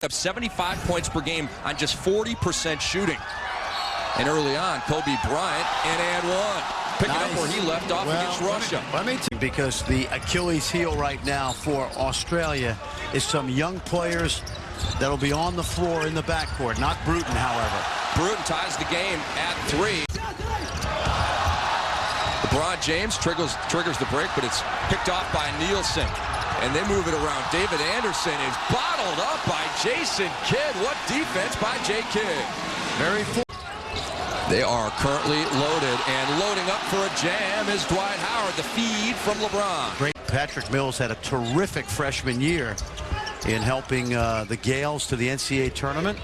Up 75 points per game on just 40% shooting. And early on, Kobe Bryant and one. Picking up where he left off against Russia. Because the Achilles heel right now for Australia is some young players that'll be on the floor in the backcourt. Not Bruton, however. Bruton ties the game at 3. LeBron James triggers the break, but it's picked off by Nielsen. And they move it around. David Anderson is bottled up by Jason Kidd. What defense by J. Kidd. Very full. They are currently loaded, and loading up for a jam is Dwight Howard. The feed from LeBron. Great. Patrick Mills had a terrific freshman year in helping the Gales to the NCAA tournament.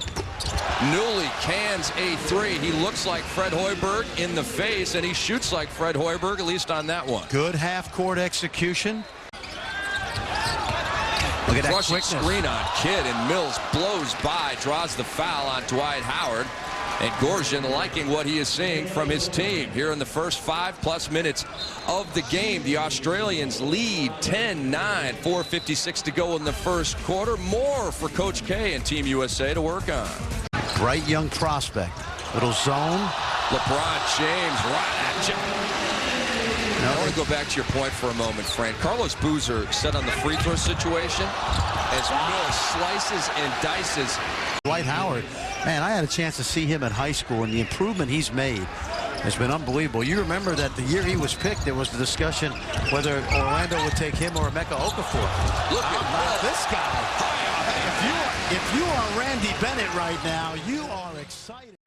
Newley cans a 3. He looks like Fred Hoiberg in the face, and he shoots like Fred Hoiberg, at least on that one. Good half-court execution. Look at that quickness. Screen on Kidd, and Mills blows by, draws the foul on Dwight Howard. And Gorgian liking what he is seeing from his team here in the first 5+ minutes of the game. The Australians lead 10-9, 4:56 to go in the first quarter. More for Coach K and Team USA to work on. Bright young prospect. Little zone. LeBron James right at you. Now, I want to go back to your point for a moment, Frank. Carlos Boozer set on the free throw situation as Mills slices and dices. Dwight Howard, man, I had a chance to see him at high school, and the improvement he's made has been unbelievable. You remember that the year he was picked, there was the discussion whether Orlando would take him or Emeka Okafor. Look at this guy. If you are Randy Bennett right now, you are excited.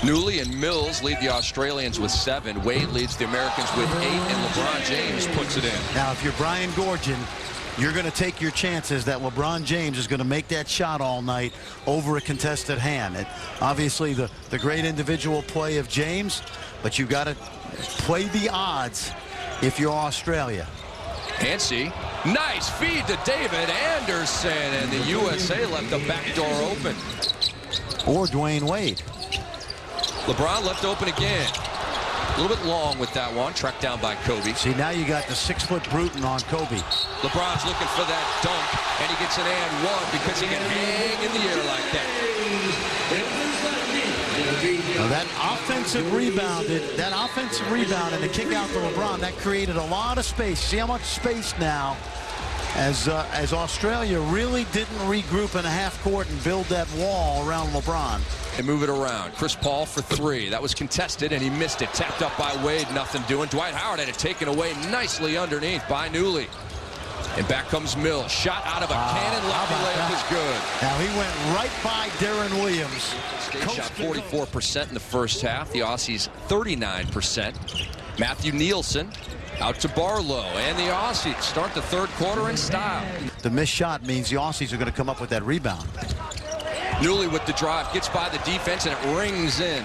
Newley and Mills lead the Australians with 7. Wade leads the Americans with 8, and LeBron James puts it in. Now, if you're Brian Gorgian, you're going to take your chances that LeBron James is going to make that shot all night over a contested hand. Obviously, the great individual play of James, but you got to play the odds if you're Australia. Hancy, nice feed to David Anderson, and the USA left the back door open. Or Dwayne Wade. LeBron left open again. A little bit long with that one, tracked down by Kobe. See, now you got the 6-foot Bruton on Kobe. LeBron's looking for that dunk, and he gets an and one because he can hang in the air like that. Now that offensive rebound and the kick out to LeBron, that created a lot of space. See how much space now as Australia really didn't regroup in a half court and build that wall around LeBron. And move it around. Chris Paul for 3. That was contested, and he missed it. Tapped up by Wade, nothing doing. Dwight Howard had it taken away nicely underneath by Newley. And back comes Mills. Shot out of a cannon. Lefty layup is good. Now he went right by Deron Williams. State shot 44% in the first half. The Aussies 39%. Matthew Nielsen out to Barlow. And the Aussies start the third quarter in style. The missed shot means the Aussies are going to come up with that rebound. Newley with the drive, gets by the defense, and it rings in.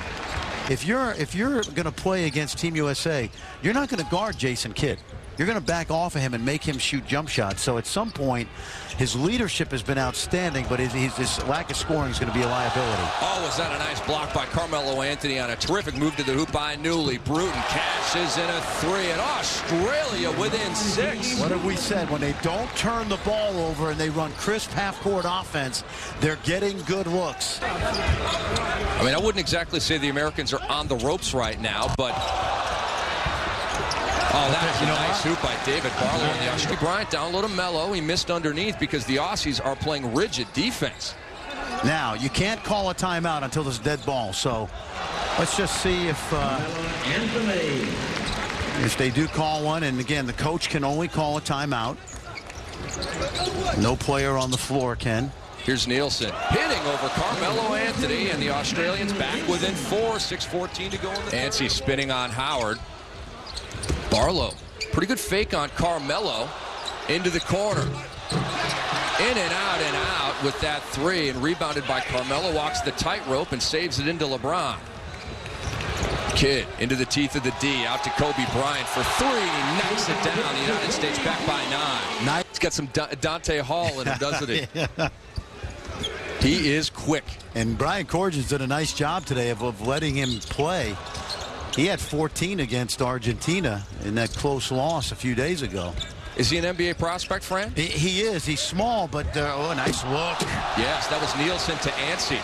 If you're going to play against Team USA, you're not going to guard Jason Kidd. You're going to back off of him and make him shoot jump shots. So at some point, his leadership has been outstanding, but his lack of scoring is going to be a liability. Oh, was that a nice block by Carmelo Anthony on a terrific move to the hoop by Newley. Bruton cashes in a 3, and Australia within 6. What have we said? When they don't turn the ball over and they run crisp half-court offense, they're getting good looks. I mean, I wouldn't exactly say the Americans are on the ropes right now, but... Oh, that was a nice hoop by David Barlow. And the Australian Bryant down low to Melo. He missed underneath because the Aussies are playing rigid defense. Now, you can't call a timeout until there's dead ball. So let's just see if they do call one. And again, the coach can only call a timeout. No player on the floor can. Here's Nielsen hitting over Carmelo Anthony, and the Australians back within 4. 6:14 to go in the Nancy spinning on Howard. Barlow, pretty good fake on Carmelo, into the corner. In and out with that 3, and rebounded by Carmelo, walks the tightrope and saves it into LeBron. Kidd into the teeth of the D, out to Kobe Bryant for 3, knocks it down. The United States back by 9. He's got some Dante Hall in him, doesn't he? Yeah. He is quick. And Brian Gorgian's did a nice job today of letting him play. He had 14 against Argentina in that close loss a few days ago. Is he an NBA prospect, Fran? He is. He's small, but oh, nice look. Yes, that was Nielsen to Anstey.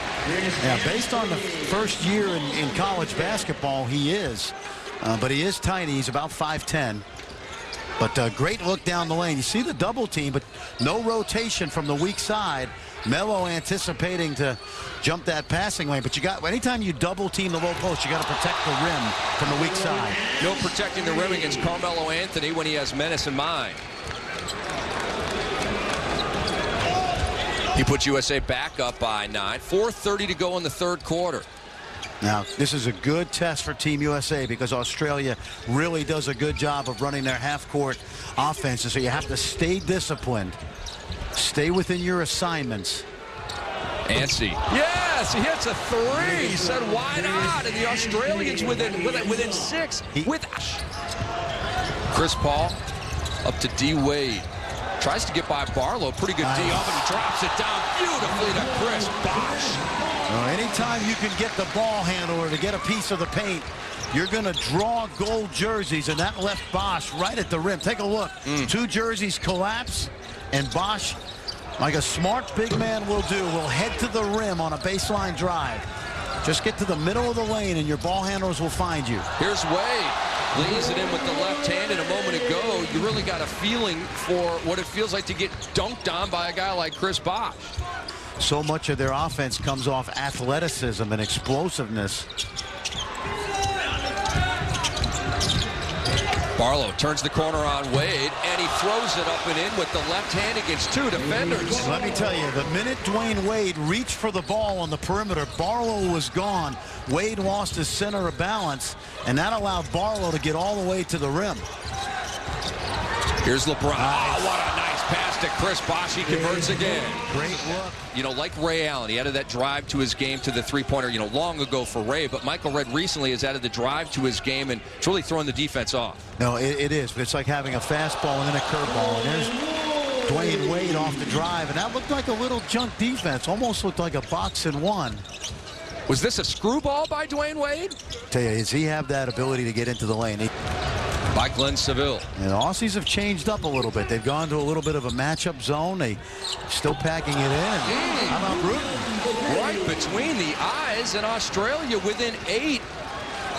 Yeah, based on the first year in college basketball, he is. But he is tiny. He's about 5'10". But great look down the lane. You see the double team, but no rotation from the weak side. Melo anticipating to jump that passing lane. But you got, anytime you double team the low post, you got to protect the rim from the weak side. No protecting the rim against Carmelo Anthony when he has menace in mind. He puts USA back up by 9. 4:30 to go in the third quarter. Now, this is a good test for Team USA because Australia really does a good job of running their half-court offenses. So you have to stay disciplined. Stay within your assignments. Anstey. Yes, he hits a three. He said, why not? And the Australians within 6. Chris Paul up to D. Wade. Tries to get by Barlow. Pretty good D up, and he drops it down beautifully to Chris Bosh. Anytime you can get the ball handler to get a piece of the paint, you're going to draw gold jerseys, and that left Bosh right at the rim. Take a look. 2 jerseys collapse, and Bosh, like a smart big man will do, will head to the rim on a baseline drive. Just get to the middle of the lane, and your ball handlers will find you. Here's Wade. Lays it in with the left hand, and a moment ago, you really got a feeling for what it feels like to get dunked on by a guy like Chris Bosh. So much of their offense comes off athleticism and explosiveness. Barlow turns the corner on Wade, and he throws it up and in with the left hand against 2 defenders. Let me tell you, the minute Dwayne Wade reached for the ball on the perimeter, Barlow was gone. Wade lost his center of balance, and that allowed Barlow to get all the way to the rim. Here's LeBron. Oh, what a nice pass to Chris Bosh. He converts again. Great look. You know, like Ray Allen, he added that drive to his game to the three-pointer, you know, long ago for Ray. But Michael Redd recently has added the drive to his game, and it's really throwing the defense off. No, it is. But it's like having a fastball and then a curveball. And there's Dwayne Wade off the drive, and that looked like a little junk defense. Almost looked like a box and one. Was this a screwball by Dwayne Wade? Tell you, does he have that ability to get into the lane? By Glenn Seville. And the Aussies have changed up a little bit. They've gone to a little bit of a matchup zone. They still packing it in. How about Bruton? Right between the eyes, and Australia within 8.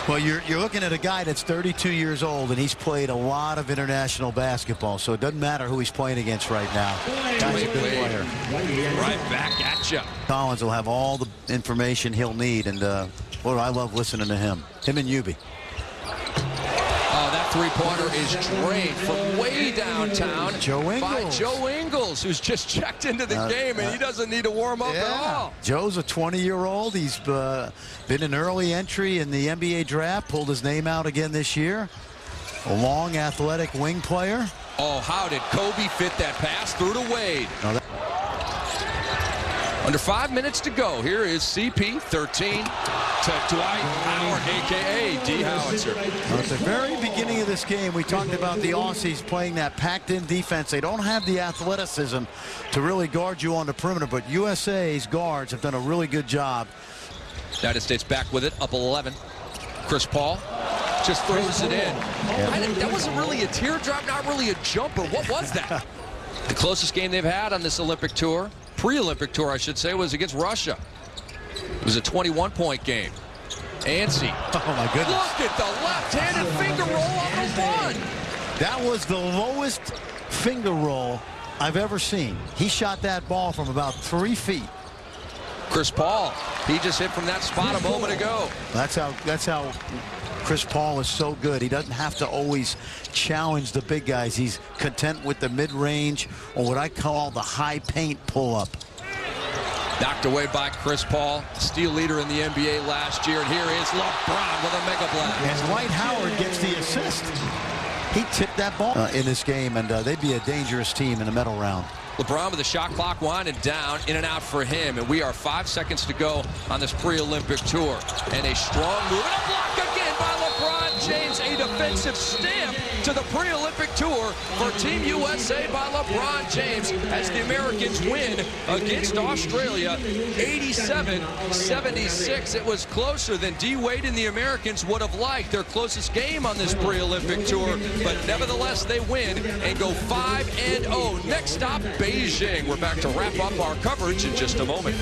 Well, you're looking at a guy that's 32 years old, and he's played a lot of international basketball, so it doesn't matter who he's playing against right now. Guy's a good player. Right back at you. Collins will have all the information he'll need, and boy, I love listening to him. Him and Yubi. Oh, that three-pointer is drained from way downtown by Joe Ingles, who's just checked into the game, and he doesn't need to warm up at all. Joe's a 20-year-old. He's been an early entry in the NBA draft, pulled his name out again this year. A long, athletic wing player. Oh, how did Kobe fit that pass through to Wade? Under 5 minutes to go. Here is CP13 to Dwight Howard, a.k.a. D. Howitzer. At the very beginning of this game, we talked about the Aussies playing that packed-in defense. They don't have the athleticism to really guard you on the perimeter, but USA's guards have done a really good job. United States back with it, up 11. Chris Paul just throws it in. That wasn't really a teardrop, not really a jumper. What was that? The closest game they've had on this Olympic tour, pre-Olympic tour, I should say, was against Russia. It was a 21-point game. Anstey. Oh, my goodness. Look at the left-handed finger roll on the one. That was the lowest finger roll I've ever seen. He shot that ball from about 3 feet. Chris Paul, he just hit from that spot a moment ago. That's how Chris Paul is so good. He doesn't have to always challenge the big guys. He's content with the mid-range, or what I call the high paint pull-up. Knocked away by Chris Paul, steal leader in the NBA last year. And here is LeBron with a mega blast. And Dwight Howard gets the assist. He tipped that ball in this game, and they'd be a dangerous team in the medal round. LeBron with the shot clock winding down, in and out for him. And we are 5 seconds to go on this pre-Olympic tour. And a strong move, and a block again by LeBron. LeBron James, a defensive stamp to the pre-Olympic tour for Team USA by LeBron James as the Americans win against Australia 87-76. It was closer than D-Wade and the Americans would have liked. Their closest game on this pre-Olympic tour, but nevertheless they win and go 5-0. Next stop, Beijing. We're back to wrap up our coverage in just a moment.